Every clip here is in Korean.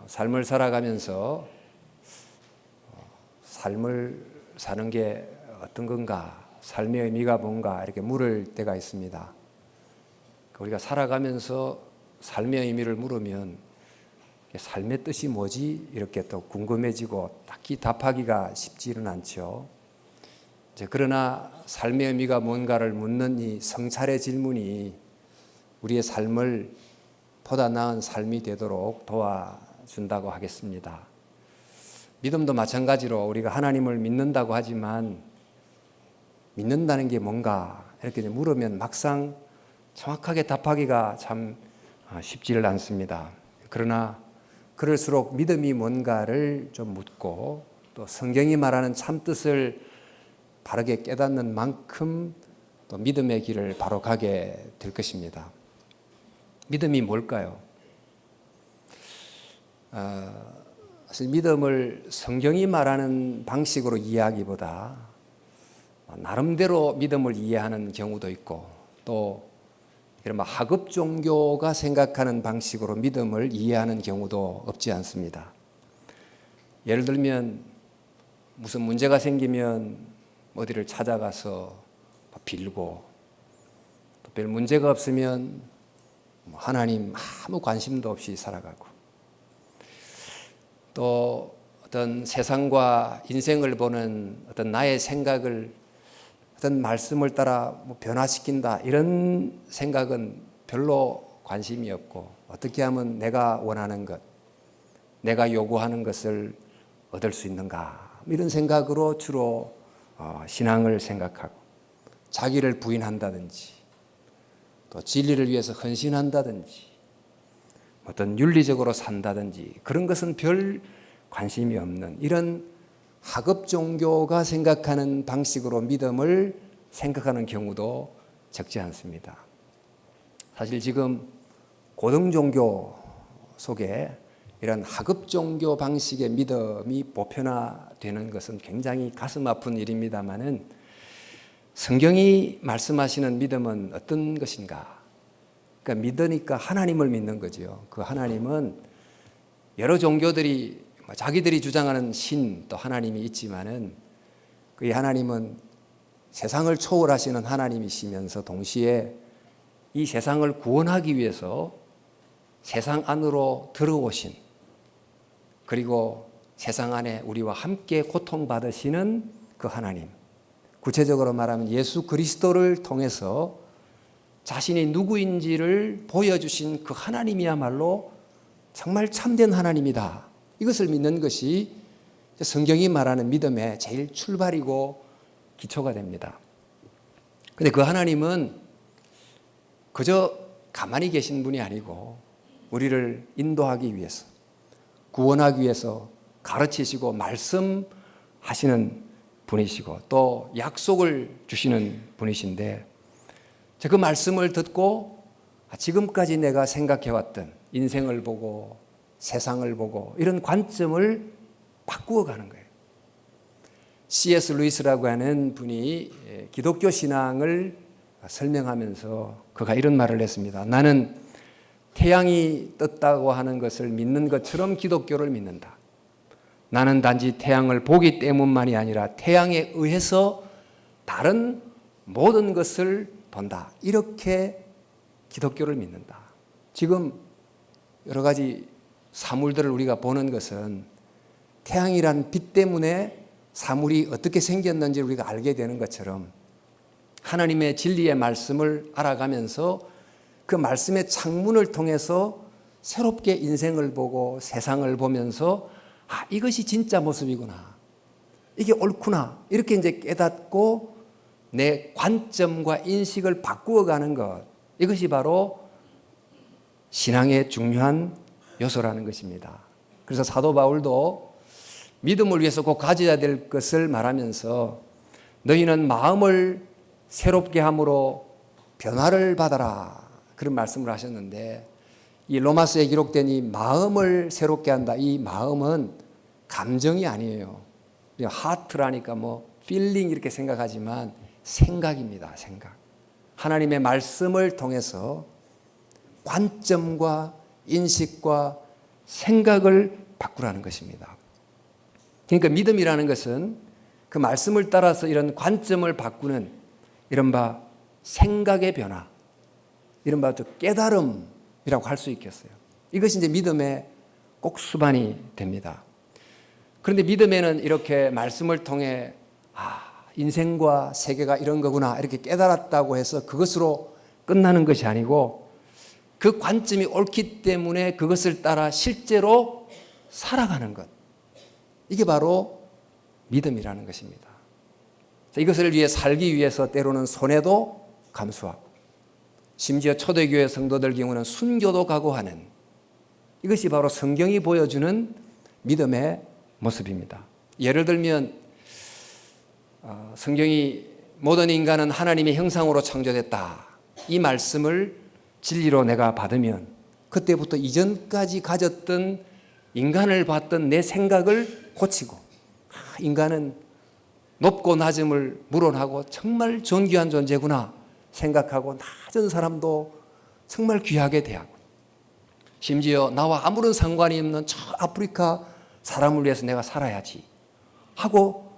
삶을 살아가면서 삶을 사는 게 어떤 건가, 삶의 의미가 뭔가 이렇게 물을 때가 있습니다. 우리가 살아가면서 삶의 의미를 물으면 삶의 뜻이 뭐지? 이렇게 또 궁금해지고 딱히 답하기가 쉽지는 않죠. 그러나 삶의 의미가 뭔가를 묻는 이 성찰의 질문이 우리의 삶을 보다 나은 삶이 되도록 도와준다고 하겠습니다. 믿음도 마찬가지로 우리가 하나님을 믿는다고 하지만 믿는다는 게 뭔가 이렇게 물으면 막상 정확하게 답하기가 참 쉽지를 않습니다. 그러나 그럴수록 믿음이 뭔가를 좀 묻고 또 성경이 말하는 참뜻을 바르게 깨닫는 만큼 또 믿음의 길을 바로 가게 될 것입니다. 믿음이 뭘까요? 사실 믿음을 성경이 말하는 방식으로 이해하기보다 나름대로 믿음을 이해하는 경우도 있고 또 이런 하급 종교가 생각하는 방식으로 믿음을 이해하는 경우도 없지 않습니다. 예를 들면 무슨 문제가 생기면 어디를 찾아가서 빌고 또 별 문제가 없으면 하나님 아무 관심도 없이 살아가고 또 어떤 세상과 인생을 보는 어떤 나의 생각을 어떤 말씀을 따라 변화시킨다 이런 생각은 별로 관심이 없고 어떻게 하면 내가 원하는 것, 내가 요구하는 것을 얻을 수 있는가 이런 생각으로 주로 신앙을 생각하고 자기를 부인한다든지 또 진리를 위해서 헌신한다든지 어떤 윤리적으로 산다든지 그런 것은 별 관심이 없는 이런 하급 종교가 생각하는 방식으로 믿음을 생각하는 경우도 적지 않습니다. 사실 지금 고등 종교 속에 이런 하급 종교 방식의 믿음이 보편화되는 것은 굉장히 가슴 아픈 일입니다만은 성경이 말씀하시는 믿음은 어떤 것인가? 그러니까 믿으니까 하나님을 믿는 거죠. 그 하나님은 여러 종교들이 자기들이 주장하는 신 또 하나님이 있지만은 그 하나님은 세상을 초월하시는 하나님이시면서 동시에 이 세상을 구원하기 위해서 세상 안으로 들어오신 그리고 세상 안에 우리와 함께 고통받으시는 그 하나님, 구체적으로 말하면 예수 그리스도를 통해서 자신이 누구인지를 보여주신 그 하나님이야말로 정말 참된 하나님이다. 이것을 믿는 것이 성경이 말하는 믿음의 제일 출발이고 기초가 됩니다. 그런데 그 하나님은 그저 가만히 계신 분이 아니고 우리를 인도하기 위해서 구원하기 위해서 가르치시고 말씀하시는 분이시고 또 약속을 주시는 분이신데 그 말씀을 듣고 지금까지 내가 생각해왔던 인생을 보고 세상을 보고 이런 관점을 바꾸어 가는 거예요. C.S. 루이스라고 하는 분이 기독교 신앙을 설명하면서 그가 이런 말을 했습니다. 나는 태양이 떴다고 하는 것을 믿는 것처럼 기독교를 믿는다. 나는 단지 태양을 보기 때문만이 아니라 태양에 의해서 다른 모든 것을 본다. 이렇게 기독교를 믿는다. 지금 여러 가지 사물들을 우리가 보는 것은 태양이라는 빛 때문에 사물이 어떻게 생겼는지 우리가 알게 되는 것처럼 하나님의 진리의 말씀을 알아가면서 그 말씀의 창문을 통해서 새롭게 인생을 보고 세상을 보면서 이것이 진짜 모습이구나. 이게 옳구나. 이렇게 이제 깨닫고 내 관점과 인식을 바꾸어 가는 것. 이것이 바로 신앙의 중요한 요소라는 것입니다. 그래서 사도 바울도 믿음을 위해서 꼭 가져야 될 것을 말하면서 너희는 마음을 새롭게 함으로 변화를 받아라. 그런 말씀을 하셨는데 이 로마서에 기록된 이 마음을 새롭게 한다. 이 마음은 감정이 아니에요. 하트라니까 필링 이렇게 생각하지만 생각입니다. 생각. 하나님의 말씀을 통해서 관점과 인식과 생각을 바꾸라는 것입니다. 그러니까 믿음이라는 것은 그 말씀을 따라서 이런 관점을 바꾸는 이른바 생각의 변화, 이른바 깨달음이라고 할 수 있겠어요. 이것이 이제 믿음의 꼭 수반이 됩니다. 그런데 믿음에는 이렇게 말씀을 통해 인생과 세계가 이런 거구나 이렇게 깨달았다고 해서 그것으로 끝나는 것이 아니고 그 관점이 옳기 때문에 그것을 따라 실제로 살아가는 것. 이게 바로 믿음이라는 것입니다. 이것을 위해 살기 위해서 때로는 손해도 감수하고 심지어 초대교회 성도들 경우는 순교도 각오하는 이것이 바로 성경이 보여주는 믿음의 모습입니다. 예를 들면 성경이 모든 인간은 하나님의 형상으로 창조됐다. 이 말씀을 진리로 내가 받으면 그때부터 이전까지 가졌던 인간을 봤던 내 생각을 고치고 인간은 높고 낮음을 물어나고 정말 존귀한 존재구나 생각하고 낮은 사람도 정말 귀하게 대하고 심지어 나와 아무런 상관이 없는 저 아프리카 사람을 위해서 내가 살아야지 하고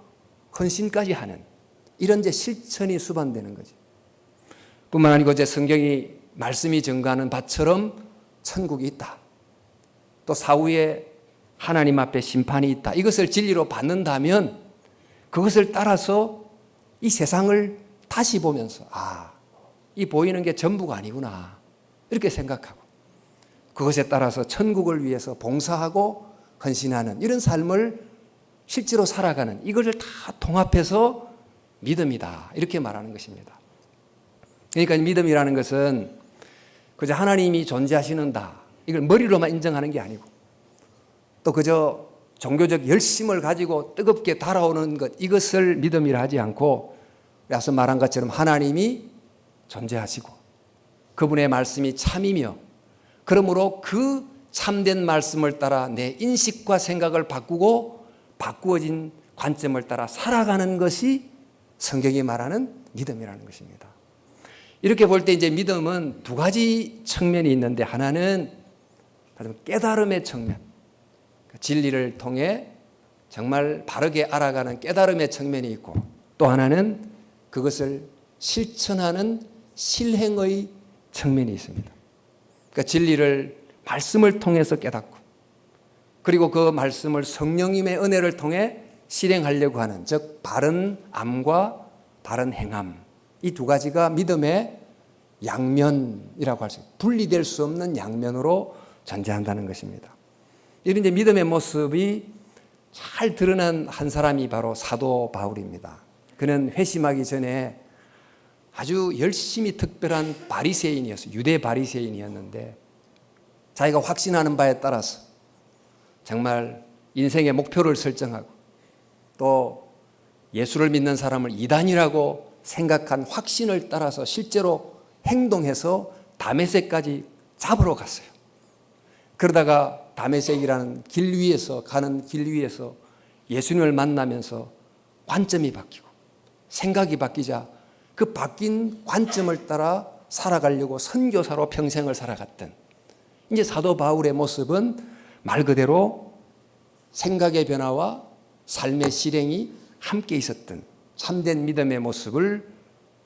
헌신까지 하는 이런 이제 실천이 수반되는 거지. 뿐만 아니고 이제 성경이 말씀이 증거하는 바처럼 천국이 있다. 또 사후에 하나님 앞에 심판이 있다. 이것을 진리로 받는다면 그것을 따라서 이 세상을 다시 보면서 이 보이는 게 전부가 아니구나 이렇게 생각하고 그것에 따라서 천국을 위해서 봉사하고 헌신하는 이런 삶을 실제로 살아가는 이것을 다 통합해서 믿음이다 이렇게 말하는 것입니다. 그러니까 믿음이라는 것은 그저 하나님이 존재하시는다 이걸 머리로만 인정하는 게 아니고 또 그저 종교적 열심을 가지고 뜨겁게 달아오는 것 이것을 믿음이라 하지 않고 앞서 말한 것처럼 하나님이 존재하시고 그분의 말씀이 참이며 그러므로 그 참된 말씀을 따라 내 인식과 생각을 바꾸고 바꾸어진 관점을 따라 살아가는 것이 성경이 말하는 믿음이라는 것입니다. 이렇게 볼 때 이제 믿음은 두 가지 측면이 있는데 하나는 깨달음의 측면, 진리를 통해 정말 바르게 알아가는 깨달음의 측면이 있고 또 하나는 그것을 실천하는 실행의 측면이 있습니다. 그러니까 진리를 말씀을 통해서 깨닫고 그리고 그 말씀을 성령님의 은혜를 통해 실행하려고 하는 즉 바른 암과 바른 행함 이 두 가지가 믿음의 양면이라고 할 수 있어요. 분리될 수 없는 양면으로 존재한다는 것입니다. 이런 이제 믿음의 모습이 잘 드러난 한 사람이 바로 사도 바울입니다. 그는 회심하기 전에 아주 열심히 특별한 바리새인이었어요. 유대 바리새인이었는데 자기가 확신하는 바에 따라서 정말 인생의 목표를 설정하고 또 예수를 믿는 사람을 이단이라고 생각한 확신을 따라서 실제로 행동해서 다메섹까지 잡으러 갔어요. 그러다가 다메섹이라는 길 위에서 가는 길 위에서 예수님을 만나면서 관점이 바뀌고 생각이 바뀌자 그 바뀐 관점을 따라 살아가려고 선교사로 평생을 살아갔던 이제 사도 바울의 모습은 말 그대로 생각의 변화와 삶의 실행이 함께 있었던 참된 믿음의 모습을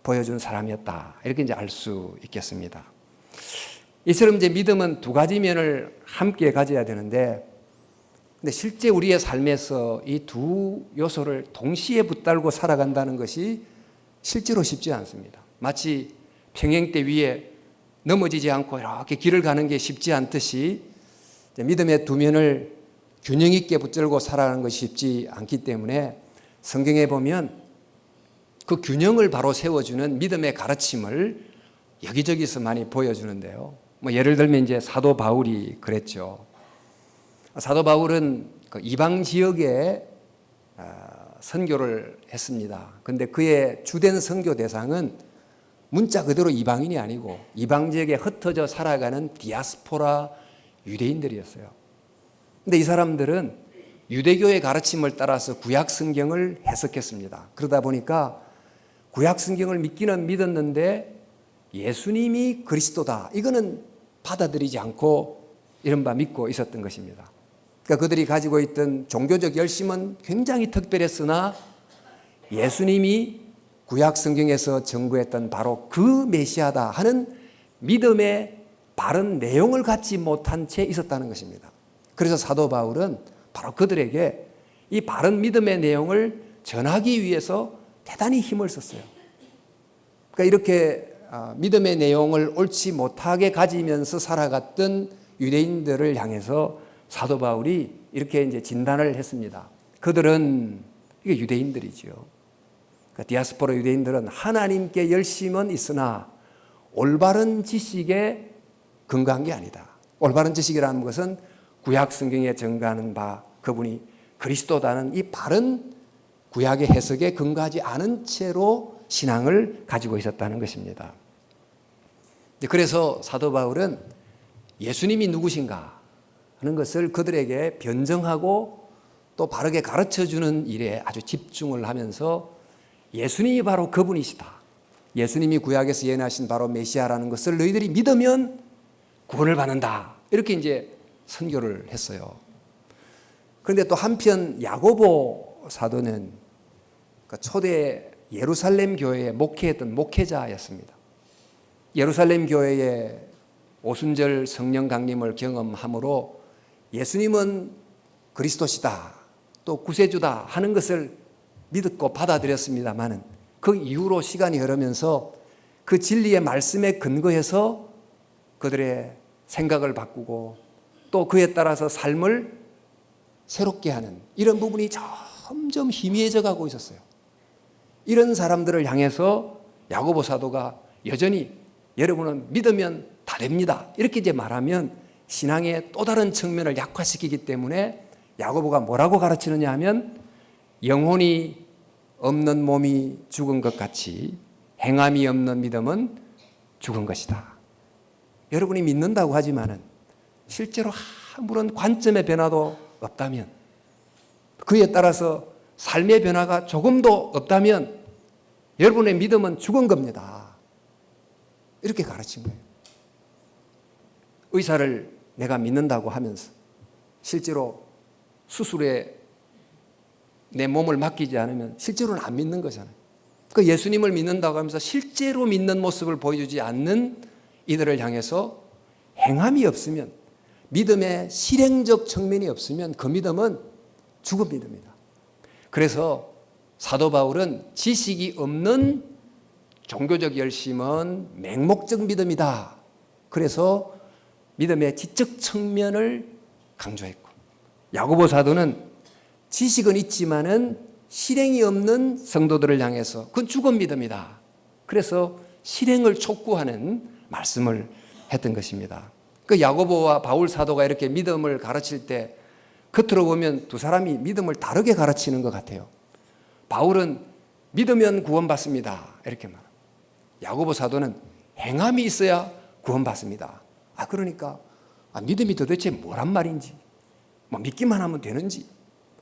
보여준 사람이었다. 이렇게 이제 알 수 있겠습니다. 이처럼 이제 믿음은 두 가지 면을 함께 가져야 되는데, 근데 실제 우리의 삶에서 이 두 요소를 동시에 붙들고 살아간다는 것이 실제로 쉽지 않습니다. 마치 평행대 위에 넘어지지 않고 이렇게 길을 가는 게 쉽지 않듯이 믿음의 두 면을 균형 있게 붙들고 살아가는 것이 쉽지 않기 때문에 성경에 보면 그 균형을 바로 세워주는 믿음의 가르침을 여기저기서 많이 보여주는데요. 예를 들면 이제 사도 바울이 그랬죠. 사도 바울은 그 이방 지역에 선교를 했습니다. 그런데 그의 주된 선교 대상은 문자 그대로 이방인이 아니고 이방 지역에 흩어져 살아가는 디아스포라 유대인들이었어요. 그런데 이 사람들은 유대교의 가르침을 따라서 구약 성경을 해석했습니다. 그러다 보니까 구약 성경을 믿기는 믿었는데 예수님이 그리스도다 이거는 받아들이지 않고 이른바 믿고 있었던 것입니다. 그러니까 그들이 가지고 있던 종교적 열심은 굉장히 특별했으나 예수님이 구약 성경에서 증거했던 바로 그 메시아다 하는 믿음의 바른 내용을 갖지 못한 채 있었다는 것입니다. 그래서 사도 바울은 바로 그들에게 이 바른 믿음의 내용을 전하기 위해서 대단히 힘을 썼어요. 그러니까 이렇게 믿음의 내용을 옳지 못하게 가지면서 살아갔던 유대인들을 향해서 사도 바울이 이렇게 이제 진단을 했습니다. 그들은 이게 유대인들이죠. 그러니까 디아스포라 유대인들은 하나님께 열심은 있으나 올바른 지식에 근거한 게 아니다. 올바른 지식이라는 것은 구약 성경에 증거하는 바 그분이 그리스도다는 이 바른 구약의 해석에 근거하지 않은 채로 신앙을 가지고 있었다는 것입니다. 그래서 사도 바울은 예수님이 누구신가 하는 것을 그들에게 변증하고 또 바르게 가르쳐주는 일에 아주 집중을 하면서 예수님이 바로 그분이시다. 예수님이 구약에서 예언하신 바로 메시아라는 것을 너희들이 믿으면 구원을 받는다. 이렇게 이제 선교를 했어요. 그런데 또 한편 야고보 사도는 초대 예루살렘 교회에 목회했던 목회자였습니다. 예루살렘 교회의 오순절 성령 강림을 경험함으로 예수님은 그리스도시다, 또 구세주다 하는 것을 믿고 받아들였습니다마는 그 이후로 시간이 흐르면서 그 진리의 말씀에 근거해서 그들의 생각을 바꾸고 또 그에 따라서 삶을 새롭게 하는 이런 부분이 점점 희미해져 가고 있었어요. 이런 사람들을 향해서 야고보 사도가 여전히 여러분은 믿으면 다 됩니다. 이렇게 이제 말하면 신앙의 또 다른 측면을 약화시키기 때문에 야고보가 뭐라고 가르치느냐 하면 영혼이 없는 몸이 죽은 것 같이 행함이 없는 믿음은 죽은 것이다. 여러분이 믿는다고 하지만은 실제로 아무런 관점의 변화도 없다면, 그에 따라서 삶의 변화가 조금도 없다면 여러분의 믿음은 죽은 겁니다. 이렇게 가르친 거예요. 의사를 내가 믿는다고 하면서 실제로 수술에 내 몸을 맡기지 않으면 실제로는 안 믿는 거잖아요. 그 예수님을 믿는다고 하면서 실제로 믿는 모습을 보여주지 않는 이들을 향해서 행함이 없으면, 믿음의 실행적 측면이 없으면 그 믿음은 죽은 믿음이다. 그래서 사도 바울은 지식이 없는 종교적 열심은 맹목적 믿음이다. 그래서 믿음의 지적 측면을 강조했고, 야고보 사도는 지식은 있지만은 실행이 없는 성도들을 향해서 그건 죽은 믿음이다. 그래서 실행을 촉구하는 말씀을 했던 것입니다. 그 야고보와 바울 사도가 이렇게 믿음을 가르칠 때 겉으로 보면 두 사람이 믿음을 다르게 가르치는 것 같아요. 바울은 믿으면 구원받습니다. 이렇게 말합니다. 야고보 사도는 행함이 있어야 구원받습니다. 그러니까 믿음이 도대체 뭐란 말인지, 믿기만 하면 되는지,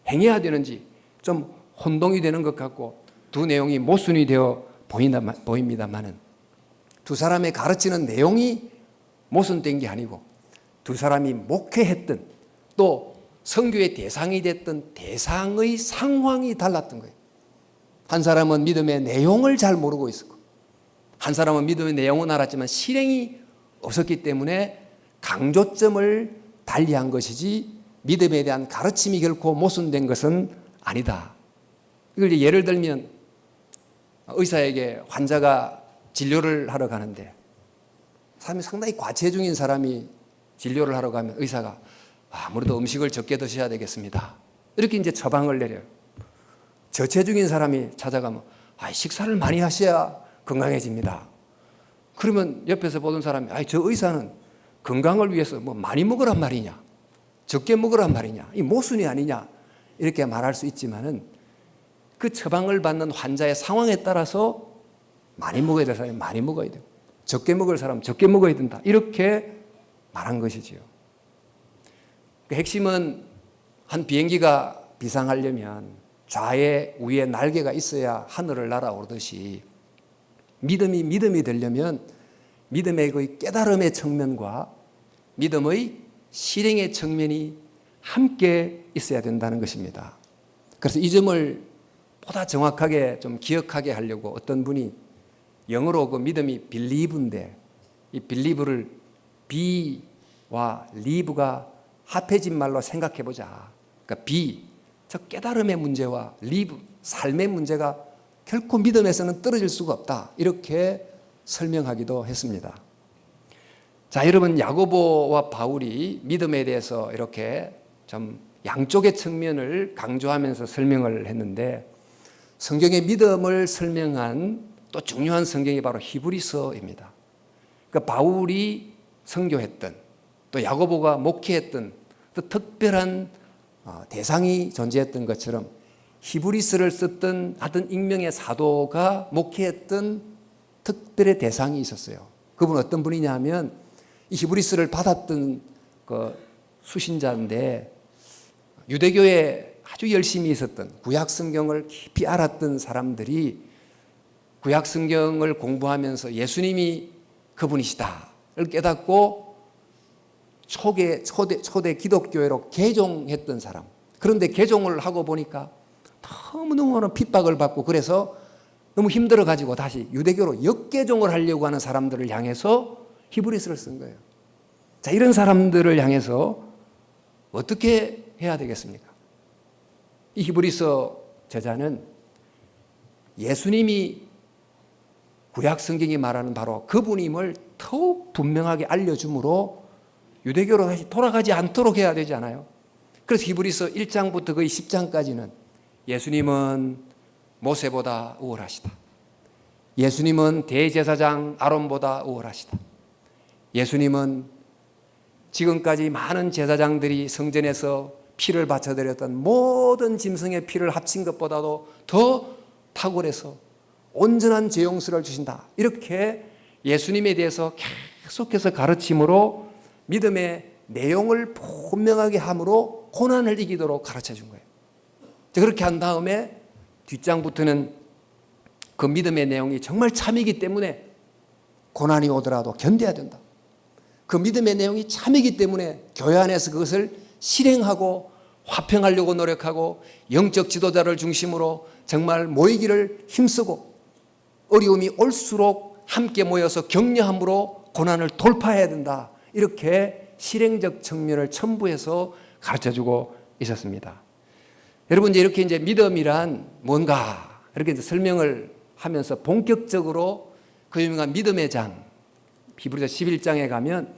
행해야 되는지 좀 혼동이 되는 것 같고 두 내용이 모순이 되어 보입니다만은 두 사람의 가르치는 내용이 모순된 게 아니고 두 사람이 목회했던 또 선교의 대상이 됐던 대상의 상황이 달랐던 거예요. 한 사람은 믿음의 내용을 잘 모르고 있었고 한 사람은 믿음의 내용은 알았지만 실행이 없었기 때문에 강조점을 달리한 것이지 믿음에 대한 가르침이 결코 모순된 것은 아니다. 이걸 예를 들면 의사에게 환자가 진료를 하러 가는데 사람이 상당히 과체중인 사람이 진료를 하러 가면 의사가 아무래도 음식을 적게 드셔야 되겠습니다. 이렇게 이제 처방을 내려요. 저체중인 사람이 찾아가면 식사를 많이 하셔야 건강해집니다. 그러면 옆에서 보던 사람이 저 의사는 건강을 위해서 많이 먹으란 말이냐, 적게 먹으란 말이냐, 이 모순이 아니냐 이렇게 말할 수 있지만은 그 처방을 받는 환자의 상황에 따라서 많이 먹어야 될 사람이 많이 먹어야 되고 적게 먹을 사람은 적게 먹어야 된다. 이렇게 말한 것이지요. 그 핵심은 한 비행기가 비상하려면 좌에 우에 날개가 있어야 하늘을 날아오르듯이 믿음이 되려면 믿음의 그 깨달음의 측면과 믿음의 실행의 측면이 함께 있어야 된다는 것입니다. 그래서 이 점을 보다 정확하게 좀 기억하게 하려고 어떤 분이 영어로 그 믿음이 believe인데 이 believe를 be와 lieve가 합해진 말로 생각해 보자. 그러니까 be, 즉 깨달음의 문제와 live, 삶의 문제가 결코 믿음에서는 떨어질 수가 없다. 이렇게 설명하기도 했습니다. 자, 여러분, 야고보와 바울이 믿음에 대해서 이렇게 좀 양쪽의 측면을 강조하면서 설명을 했는데 성경의 믿음을 설명한 또 중요한 성경이 바로 히브리서입니다. 그러니까 바울이 선교했던 또 야고보가 목회했던 또 특별한 대상이 존재했던 것처럼 히브리서를 썼던 하던 익명의 사도가 목회했던 특별의 대상이 있었어요. 그분 어떤 분이냐 하면 이 히브리서를 받았던 그 수신자인데 유대교에 아주 열심히 있었던 구약 성경을 깊이 알았던 사람들이 구약 성경을 공부하면서 예수님이 그분이시다를 깨닫고 초대 기독교회로 개종했던 사람. 그런데 개종을 하고 보니까 너무너무 핍박을 받고 그래서 너무 힘들어가지고 다시 유대교로 역개종을 하려고 하는 사람들을 향해서 히브리서를 쓴 거예요. 자, 이런 사람들을 향해서 어떻게 해야 되겠습니까? 이 히브리서 저자는 예수님이 구약 성경이 말하는 바로 그분임을 더욱 분명하게 알려주므로 유대교로 다시 돌아가지 않도록 해야 되지 않아요? 그래서 히브리서 1장부터 거의 10장까지는 예수님은 모세보다 우월하시다. 예수님은 대제사장 아론보다 우월하시다. 예수님은 지금까지 많은 제사장들이 성전에서 피를 바쳐드렸던 모든 짐승의 피를 합친 것보다도 더 탁월해서 온전한 죄 용서를 주신다. 이렇게 예수님에 대해서 계속해서 가르침으로 믿음의 내용을 분명하게 함으로 고난을 이기도록 가르쳐 준 거예요. 그렇게 한 다음에 뒷장부터는 그 믿음의 내용이 정말 참이기 때문에 고난이 오더라도 견뎌야 된다. 그 믿음의 내용이 참이기 때문에 교회 안에서 그것을 실행하고 화평하려고 노력하고 영적 지도자를 중심으로 정말 모이기를 힘쓰고 어려움이 올수록 함께 모여서 격려함으로 고난을 돌파해야 된다. 이렇게 실행적 측면을 첨부해서 가르쳐주고 있었습니다. 여러분, 이렇게 이제 믿음이란 뭔가 이렇게 이제 설명을 하면서 본격적으로 그 유명한 믿음의 장, 히브리서 11장에 가면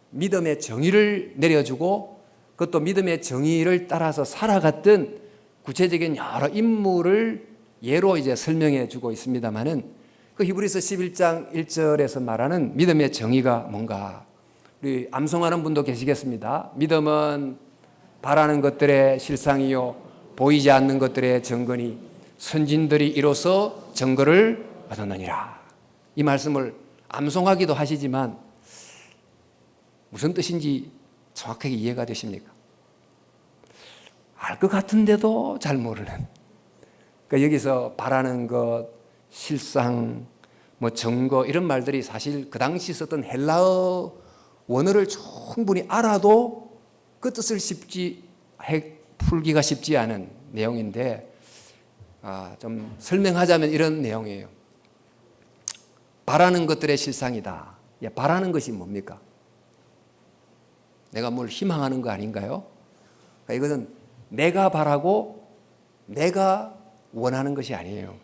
믿음의 정의를 내려주고 그것도 믿음의 정의를 따라서 살아갔던 구체적인 여러 인물을 예로 이제 설명해 주고 있습니다만은 그 히브리서 11장 1절에서 말하는 믿음의 정의가 뭔가 우리 암송하는 분도 계시겠습니다. 믿음은 바라는 것들의 실상이요 보이지 않는 것들의 증거니 선진들이 이로써 증거를 얻었느니라. 이 말씀을 암송하기도 하시지만 무슨 뜻인지 정확하게 이해가 되십니까? 알 것 같은데도 잘 모르는. 그러니까 여기서 바라는 것, 실상, 뭐 증거 이런 말들이 사실 그 당시 썼던 헬라어 원어를 충분히 알아도 그 뜻을 풀기가 쉽지 않은 내용인데 좀 설명하자면 이런 내용이에요. 바라는 것들의 실상이다. 바라는 것이 뭡니까? 내가 뭘 희망하는 거 아닌가요? 그러니까 이것은 내가 바라고 내가 원하는 것이 아니에요.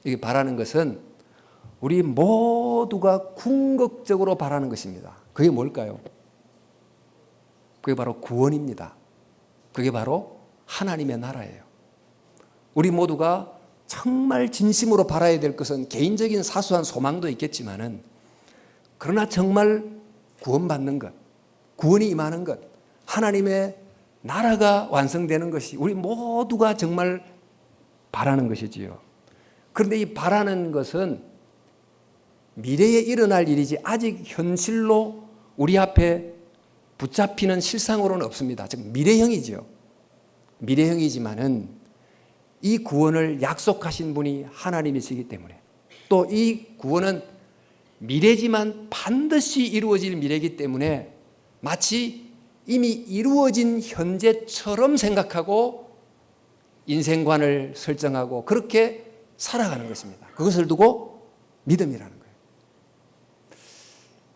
이게 바라는 것은 우리 모두가 궁극적으로 바라는 것입니다. 그게 뭘까요? 그게 바로 구원입니다. 그게 바로 하나님의 나라예요. 우리 모두가 정말 진심으로 바라야 될 것은 개인적인 사소한 소망도 있겠지만은 그러나 정말 구원받는 것, 구원이 임하는 것, 하나님의 나라가 완성되는 것이 우리 모두가 정말 바라는 것이지요. 그런데 이 바라는 것은 미래에 일어날 일이지 아직 현실로 우리 앞에 붙잡히는 실상으로는 없습니다. 즉 미래형이죠. 미래형이지만은 이 구원을 약속하신 분이 하나님이시기 때문에 또 이 구원은 미래지만 반드시 이루어질 미래이기 때문에 마치 이미 이루어진 현재처럼 생각하고 인생관을 설정하고 그렇게 살아가는 것입니다. 그것을 두고 믿음이라는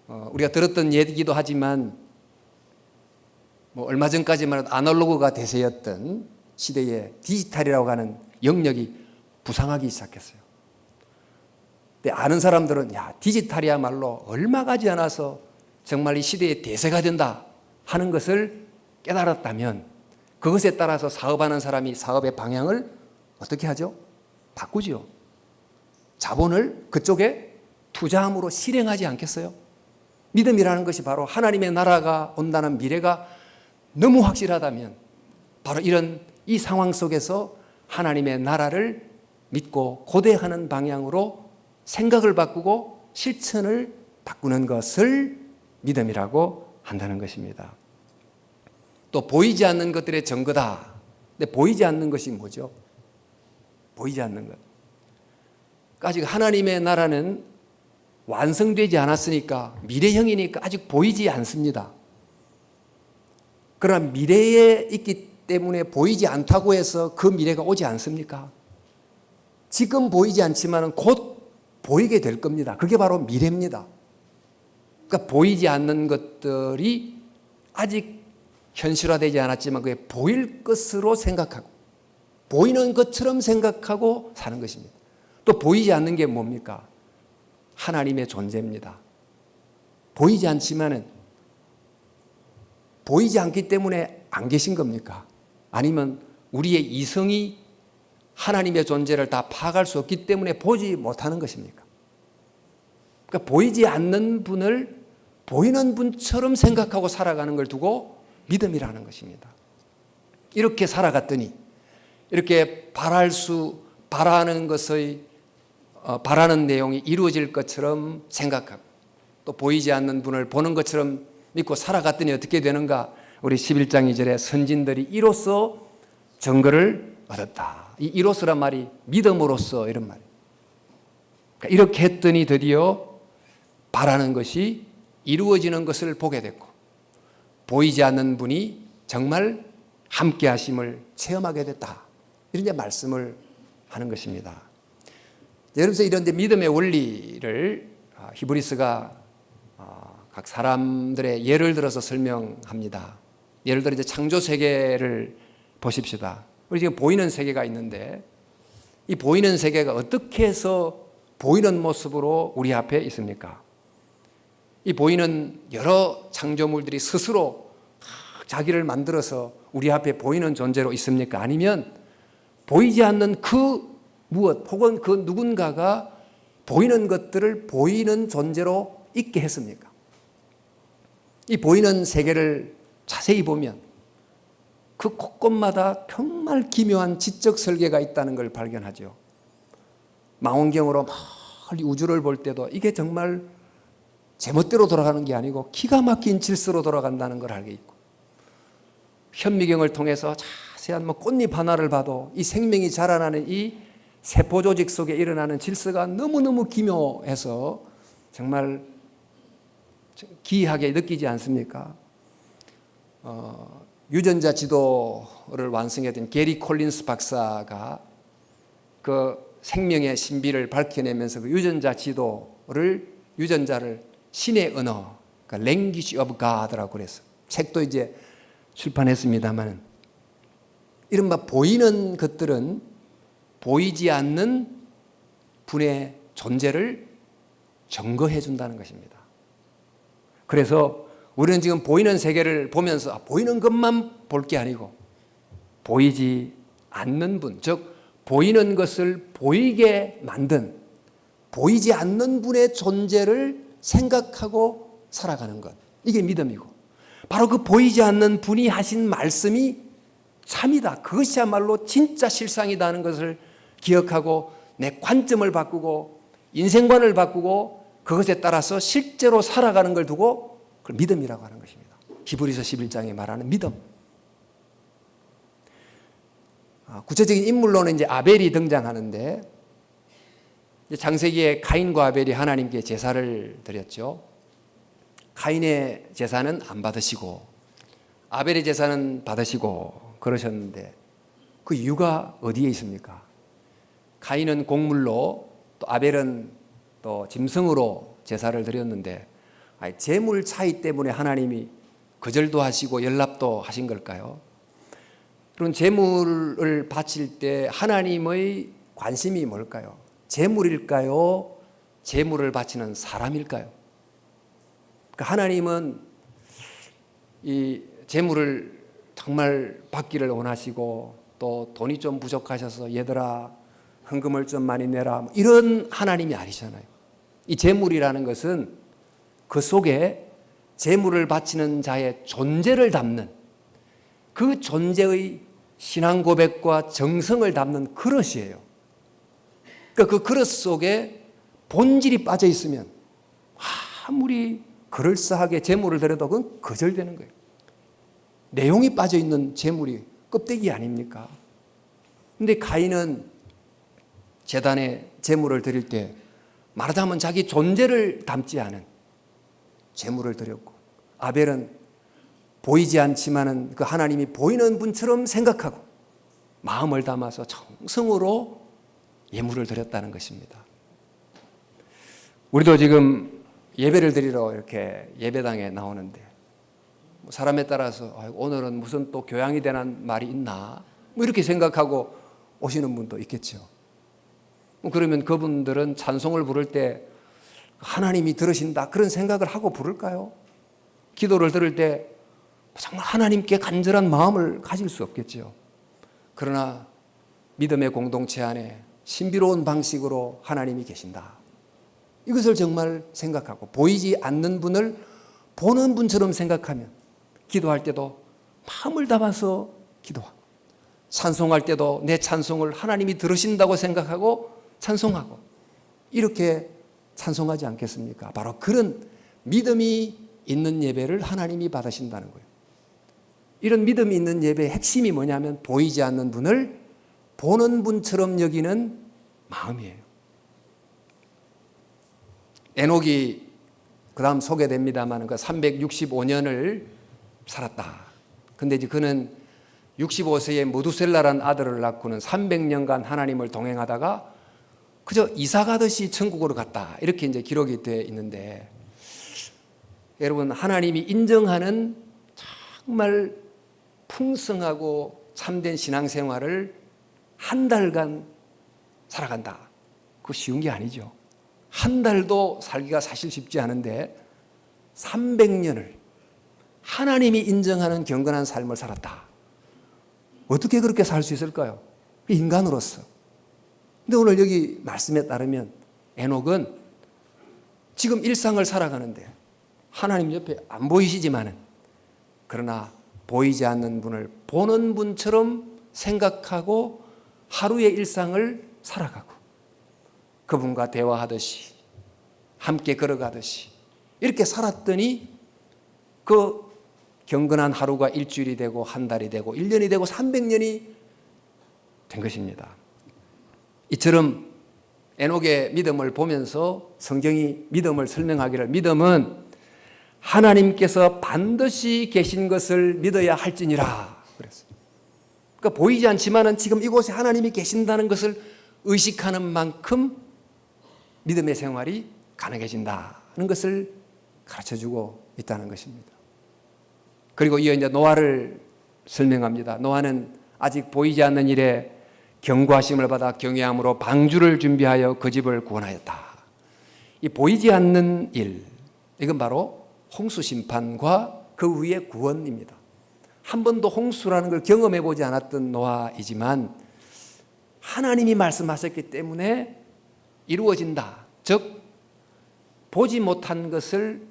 거예요. 우리가 들었던 얘기도 하지만 얼마 전까지만 해도 아날로그가 대세였던 시대에 디지털이라고 하는 영역이 부상하기 시작했어요. 근데 아는 사람들은 디지털이야말로 얼마 가지 않아서 정말 이 시대의 대세가 된다 하는 것을 깨달았다면 그것에 따라서 사업하는 사람이 사업의 방향을 어떻게 하죠? 바꾸죠. 자본을 그쪽에 투자함으로 실행하지 않겠어요? 믿음이라는 것이 바로 하나님의 나라가 온다는 미래가 너무 확실하다면 바로 이 상황 속에서 하나님의 나라를 믿고 고대하는 방향으로 생각을 바꾸고 실천을 바꾸는 것을 믿음이라고 한다는 것입니다. 또 보이지 않는 것들의 증거다. 근데 보이지 않는 것이 뭐죠? 보이지 않는 것. 아직 하나님의 나라는 완성되지 않았으니까 미래형이니까 아직 보이지 않습니다. 그러나 미래에 있기 때문에 보이지 않다고 해서 그 미래가 오지 않습니까? 지금 보이지 않지만 곧 보이게 될 겁니다. 그게 바로 미래입니다. 그러니까 보이지 않는 것들이 아직 현실화되지 않았지만 그게 보일 것으로 생각하고 보이는 것처럼 생각하고 사는 것입니다. 또 보이지 않는 게 뭡니까? 하나님의 존재입니다. 보이지 않지만은 보이지 않기 때문에 안 계신 겁니까? 아니면 우리의 이성이 하나님의 존재를 다 파악할 수 없기 때문에 보지 못하는 것입니까? 그러니까 보이지 않는 분을 보이는 분처럼 생각하고 살아가는 걸 두고 믿음이라는 것입니다. 이렇게 살아갔더니 이렇게 바라는 것의 바라는 내용이 이루어질 것처럼 생각하고 또 보이지 않는 분을 보는 것처럼 믿고 살아갔더니 어떻게 되는가? 우리 11장 2절에 선진들이 이로써 증거를 얻었다. 이 이로써란 말이 믿음으로써 이런 말이에요. 그러니까 이렇게 했더니 드디어 바라는 것이 이루어지는 것을 보게 됐고 보이지 않는 분이 정말 함께 하심을 체험하게 됐다. 이런 말씀을 하는 것입니다. 여러분들 이런 믿음의 원리를 히브리서가 각 사람들의 예를 들어서 설명합니다. 예를 들어 이제 창조 세계를 보십시다. 우리 지금 보이는 세계가 있는데 이 보이는 세계가 어떻게 해서 보이는 모습으로 우리 앞에 있습니까? 이 보이는 여러 창조물들이 스스로 자기를 만들어서 우리 앞에 보이는 존재로 있습니까? 아니면 보이지 않는 그 무엇 혹은 그 누군가가 보이는 것들을 보이는 존재로 있게 했습니까? 이 보이는 세계를 자세히 보면 그 곳곳마다 정말 기묘한 지적 설계가 있다는 걸 발견하죠. 망원경으로 멀리 우주를 볼 때도 이게 정말 제멋대로 돌아가는 게 아니고 기가 막힌 질서로 돌아간다는 걸 알게 있고 현미경을 통해서 자세한 꽃잎 하나를 봐도 이 생명이 자라나는 이 세포 조직 속에 일어나는 질서가 너무너무 기묘해서 정말 기이하게 느끼지 않습니까? 유전자 지도를 완성했던 게리 콜린스 박사가 그 생명의 신비를 밝혀내면서 그 유전자를 신의 언어, 그러니까 Language of God라고 그랬어요. 책도 이제 출판했습니다만 이른바 보이는 것들은 보이지 않는 분의 존재를 증거해 준다는 것입니다. 그래서 우리는 지금 보이는 세계를 보면서 보이는 것만 볼 게 아니고 보이지 않는 분, 즉 보이는 것을 보이게 만든 보이지 않는 분의 존재를 생각하고 살아가는 것. 이게 믿음이고 바로 그 보이지 않는 분이 하신 말씀이 참이다. 그것이야말로 진짜 실상이다 하는 것을 기억하고 내 관점을 바꾸고 인생관을 바꾸고 그것에 따라서 실제로 살아가는 걸 두고 그걸 믿음이라고 하는 것입니다. 히브리서 11장에 말하는 믿음. 구체적인 인물로는 이제 아벨이 등장하는데 창세기에 가인과 아벨이 하나님께 제사를 드렸죠. 가인의 제사는 안 받으시고 아벨의 제사는 받으시고 그러셨는데 그 이유가 어디에 있습니까? 가인은 곡물로 또 아벨은 또 짐승으로 제사를 드렸는데 재물 차이 때문에 하나님이 거절도 하시고 연락도 하신 걸까요? 그런 재물을 바칠 때 하나님의 관심이 뭘까요? 재물일까요? 재물을 바치는 사람일까요? 그러니까 하나님은 이 재물을 정말 받기를 원하시고 또 돈이 좀 부족하셔서 얘들아 헌금을 좀 많이 내라 이런 하나님이 아니잖아요. 이 재물이라는 것은 그 속에 재물을 바치는 자의 존재를 담는 그 존재의 신앙 고백과 정성을 담는 그릇이에요. 그러니까 그 그릇 속에 본질이 빠져 있으면 아무리 그럴싸하게 재물을 드려도 그건 거절되는 거예요. 내용이 빠져 있는 재물이 껍데기 아닙니까? 근데 가인은 제단에 재물을 드릴 때 말하자면 자기 존재를 담지 않은 재물을 드렸고 아벨은 보이지 않지만은 그 하나님이 보이는 분처럼 생각하고 마음을 담아서 정성으로 예물을 드렸다는 것입니다. 우리도 지금 예배를 드리러 이렇게 예배당에 나오는데 사람에 따라서 오늘은 무슨 또 교양이 되는 말이 있나 뭐 이렇게 생각하고 오시는 분도 있겠죠. 그러면 그분들은 찬송을 부를 때 하나님이 들으신다 그런 생각을 하고 부를까요? 기도를 들을 때 정말 하나님께 간절한 마음을 가질 수 없겠죠. 그러나 믿음의 공동체 안에 신비로운 방식으로 하나님이 계신다. 이것을 정말 생각하고 보이지 않는 분을 보는 분처럼 생각하면 기도할 때도 마음을 담아서 기도하고 찬송할 때도 내 찬송을 하나님이 들으신다고 생각하고 찬송하고 이렇게 찬송하지 않겠습니까? 바로 그런 믿음이 있는 예배를 하나님이 받으신다는 거예요. 이런 믿음이 있는 예배의 핵심이 뭐냐면 보이지 않는 분을 보는 분처럼 여기는 마음이에요. 에녹이 그 다음 소개됩니다만 그 365년을 살았다. 근데 이제 그는 65세에 무두셀라라는 아들을 낳고는 300년간 하나님을 동행하다가 그저 이사 가듯이 천국으로 갔다. 이렇게 이제 기록이 되어 있는데 여러분 하나님이 인정하는 정말 풍성하고 참된 신앙생활을 한 달간 살아간다. 그거 쉬운 게 아니죠. 한 달도 살기가 사실 쉽지 않은데 300년을 하나님이 인정하는 경건한 삶을 살았다. 어떻게 그렇게 살 수 있을까요? 인간으로서. 근데 오늘 여기 말씀에 따르면 에녹은 지금 일상을 살아가는데 하나님 옆에 안 보이시지만은 그러나 보이지 않는 분을 보는 분처럼 생각하고 하루의 일상을 살아가고 그분과 대화하듯이 함께 걸어가듯이 이렇게 살았더니 그 경건한 하루가 일주일이 되고 한 달이 되고 1년이 되고 300년이 된 것입니다. 이처럼 에녹의 믿음을 보면서 성경이 믿음을 설명하기를 믿음은 하나님께서 반드시 계신 것을 믿어야 할지니라 그랬어요. 그러니까 보이지 않지만은 지금 이곳에 하나님이 계신다는 것을 의식하는 만큼 믿음의 생활이 가능해진다는 것을 가르쳐주고 있다는 것입니다. 그리고 이어 이제 노아를 설명합니다. 노아는 아직 보이지 않는 일에 경고하심을 받아 경외함으로 방주를 준비하여 그 집을 구원하였다. 이 보이지 않는 일, 이건 바로 홍수 심판과 그 위의 구원입니다. 한 번도 홍수라는 걸 경험해 보지 않았던 노아이지만 하나님이 말씀하셨기 때문에 이루어진다. 즉 보지 못한 것을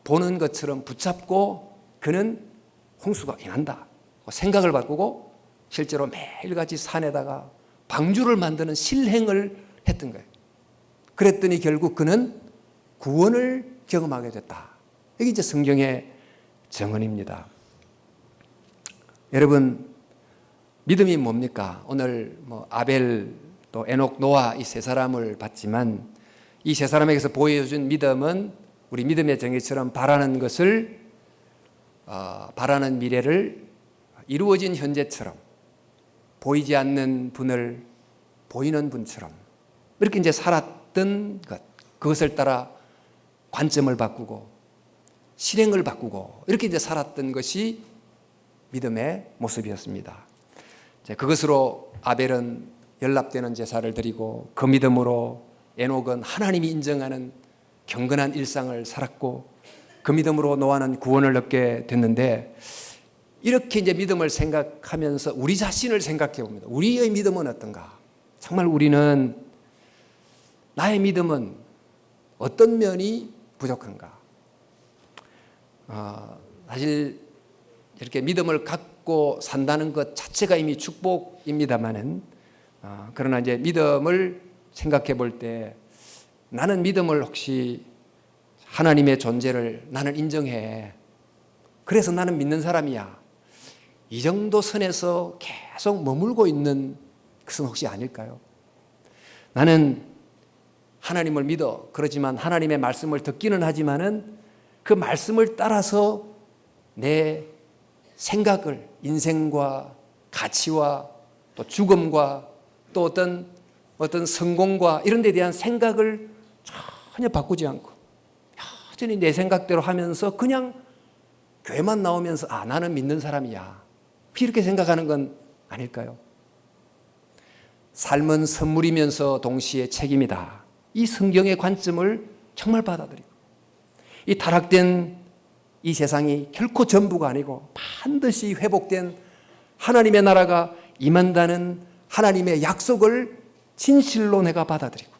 보는 것처럼 붙잡고 그는 홍수가 임한다. 생각을 바꾸고 실제로 매일같이 산에다가 방주를 만드는 실행을 했던 거예요. 그랬더니 결국 그는 구원을 경험하게 됐다. 이게 이제 성경의 정언입니다. 여러분, 믿음이 뭡니까? 오늘 아벨, 또 에녹, 노아 이 세 사람을 봤지만 이 세 사람에게서 보여준 믿음은 우리 믿음의 정의처럼 바라는 것을 바라는 미래를 이루어진 현재처럼 보이지 않는 분을 보이는 분처럼 이렇게 이제 살았던 것, 그것을 따라 관점을 바꾸고 실행을 바꾸고 이렇게 이제 살았던 것이 믿음의 모습이었습니다. 그것으로 아벨은 연납되는 제사를 드리고 그 믿음으로 에녹은 하나님이 인정하는 경건한 일상을 살았고 그 믿음으로 노아는 구원을 얻게 됐는데 이렇게 이제 믿음을 생각하면서 우리 자신을 생각해 봅니다. 우리의 믿음은 어떤가? 정말 우리는 나의 믿음은 어떤 면이 부족한가? 사실 이렇게 믿음을 갖고 산다는 것 자체가 이미 축복입니다만은 그러나 이제 믿음을 생각해 볼 때 나는 믿음을 혹시 하나님의 존재를 나는 인정해. 그래서 나는 믿는 사람이야. 이 정도 선에서 계속 머물고 있는 것은 혹시 아닐까요? 나는 하나님을 믿어. 그렇지만 하나님의 말씀을 듣기는 하지만은 그 말씀을 따라서 내 생각을 인생과 가치와 또 죽음과 또 어떤 성공과 이런 데 대한 생각을 전혀 바꾸지 않고 여전히 내 생각대로 하면서 그냥 교회만 나오면서 나는 믿는 사람이야. 이렇게 생각하는 건 아닐까요? 삶은 선물이면서 동시에 책임이다. 이 성경의 관점을 정말 받아들이고 이 타락된 이 세상이 결코 전부가 아니고 반드시 회복된 하나님의 나라가 임한다는 하나님의 약속을 진실로 내가 받아들이고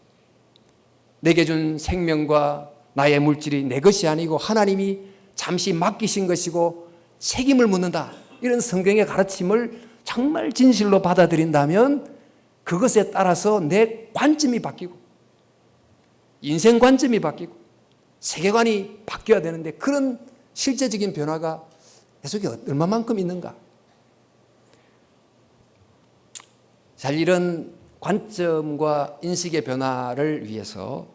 내게 준 생명과 나의 물질이 내 것이 아니고 하나님이 잠시 맡기신 것이고 책임을 묻는다. 이런 성경의 가르침을 정말 진실로 받아들인다면 그것에 따라서 내 관점이 바뀌고 인생 관점이 바뀌고 세계관이 바뀌어야 되는데 그런 실제적인 변화가 내 속에 얼마만큼 있는가? 잘 이런 관점과 인식의 변화를 위해서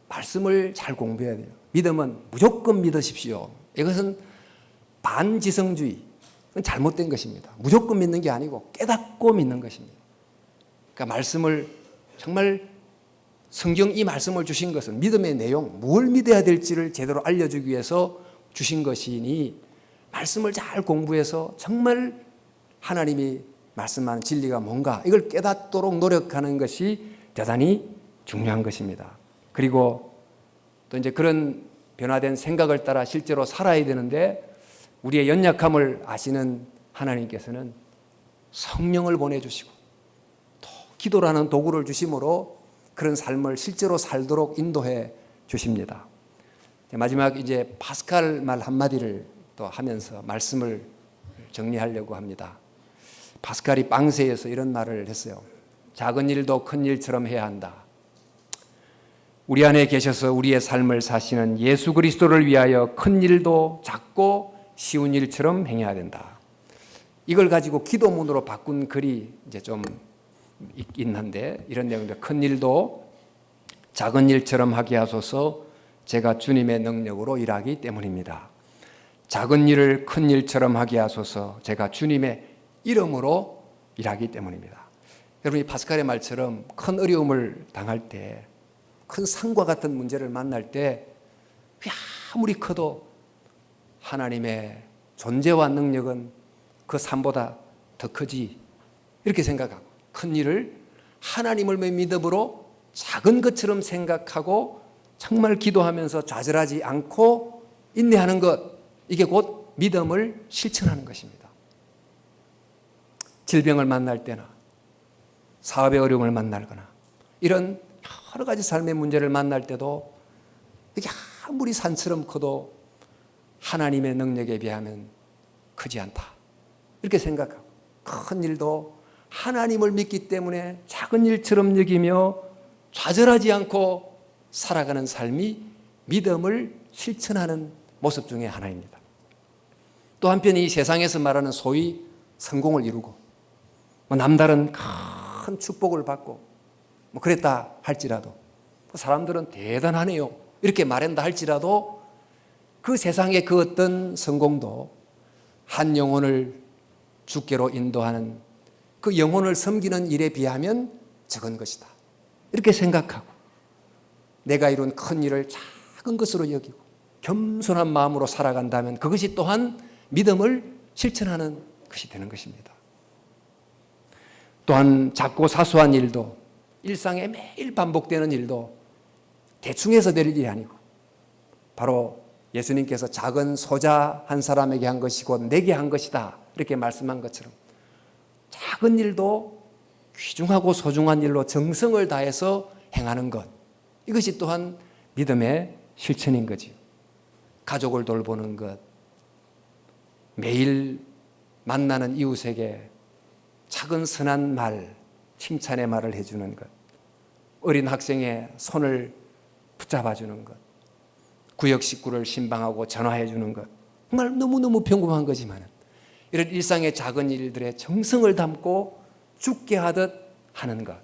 말씀을 잘 공부해야 돼요. 믿음은 무조건 믿으십시오. 이것은 반지성주의. 그건 잘못된 것입니다. 무조건 믿는 게 아니고 깨닫고 믿는 것입니다. 그러니까 말씀을 정말 성경 이 말씀을 주신 것은 믿음의 내용, 뭘 믿어야 될지를 제대로 알려주기 위해서 주신 것이니 말씀을 잘 공부해서 정말 하나님이 말씀하는 진리가 뭔가 이걸 깨닫도록 노력하는 것이 대단히 중요한 것입니다. 그리고 또 이제 그런 변화된 생각을 따라 실제로 살아야 되는데 우리의 연약함을 아시는 하나님께서는 성령을 보내주시고 또 기도라는 도구를 주심으로 그런 삶을 실제로 살도록 인도해 주십니다. 마지막 이제 파스칼 말 한마디를 또 하면서 말씀을 정리하려고 합니다. 파스칼이 빵세에서 이런 말을 했어요. 작은 일도 큰 일처럼 해야 한다. 우리 안에 계셔서 우리의 삶을 사시는 예수 그리스도를 위하여 큰 일도 작고 쉬운 일처럼 행해야 된다. 이걸 가지고 기도문으로 바꾼 글이 이제 좀 있긴 한데 이런 내용들 큰 일도 작은 일처럼 하게 하소서 제가 주님의 능력으로 일하기 때문입니다. 작은 일을 큰 일처럼 하게 하소서 제가 주님의 이름으로 일하기 때문입니다. 여러분 이 파스칼의 말처럼 큰 어려움을 당할 때 큰 산과 같은 문제를 만날 때 아무리 커도 하나님의 존재와 능력은 그 산보다 더 크지 이렇게 생각하고 큰 일을 하나님을 믿음으로 작은 것처럼 생각하고 정말 기도하면서 좌절하지 않고 인내하는 것 이게 곧 믿음을 실천하는 것입니다. 질병을 만날 때나 사업의 어려움을 만날거나 이런 여러 가지 삶의 문제를 만날 때도 이게 아무리 산처럼 커도 하나님의 능력에 비하면 크지 않다. 이렇게 생각하고 큰 일도 하나님을 믿기 때문에 작은 일처럼 여기며 좌절하지 않고 살아가는 삶이 믿음을 실천하는 모습 중에 하나입니다. 또 한편 이 세상에서 말하는 소위 성공을 이루고 남다른 큰 축복을 받고 그랬다 할지라도 사람들은 대단하네요. 이렇게 말한다 할지라도 그 세상의 그 어떤 성공도 한 영혼을 주께로 인도하는 그 영혼을 섬기는 일에 비하면 적은 것이다. 이렇게 생각하고 내가 이룬 큰 일을 작은 것으로 여기고 겸손한 마음으로 살아간다면 그것이 또한 믿음을 실천하는 것이 되는 것입니다. 또한 작고 사소한 일도 일상에 매일 반복되는 일도 대충 해서 될 일이 아니고 바로 예수님께서 작은 소자 한 사람에게 한 것이고 내게 한 것이다 이렇게 말씀한 것처럼 작은 일도 귀중하고 소중한 일로 정성을 다해서 행하는 것, 이것이 또한 믿음의 실천인 거지요. 가족을 돌보는 것, 매일 만나는 이웃에게 작은 선한 말, 칭찬의 말을 해주는 것, 어린 학생의 손을 붙잡아 주는 것, 구역 식구를 신방하고 전화해 주는 것, 정말 너무너무 평범한 거지만 이런 일상의 작은 일들에 정성을 담고 죽게 하듯 하는 것,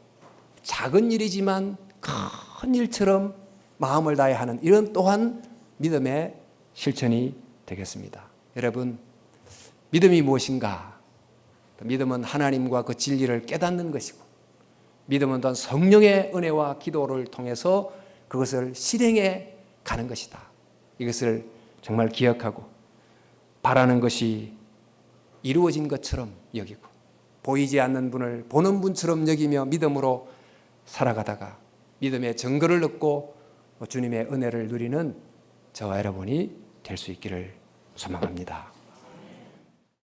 작은 일이지만 큰 일처럼 마음을 다해 하는 이런 또한 믿음의 실천이 되겠습니다. 여러분, 믿음이 무엇인가? 믿음은 하나님과 그 진리를 깨닫는 것이고, 믿음은 또한 성령의 은혜와 기도를 통해서 그것을 실행해 가는 것이다. 이것을 정말 기억하고 바라는 것이 이루어진 것처럼 여기고 보이지 않는 분을 보는 분처럼 여기며 믿음으로 살아가다가 믿음의 증거를 얻고 주님의 은혜를 누리는 저와 여러분이 될 수 있기를 소망합니다.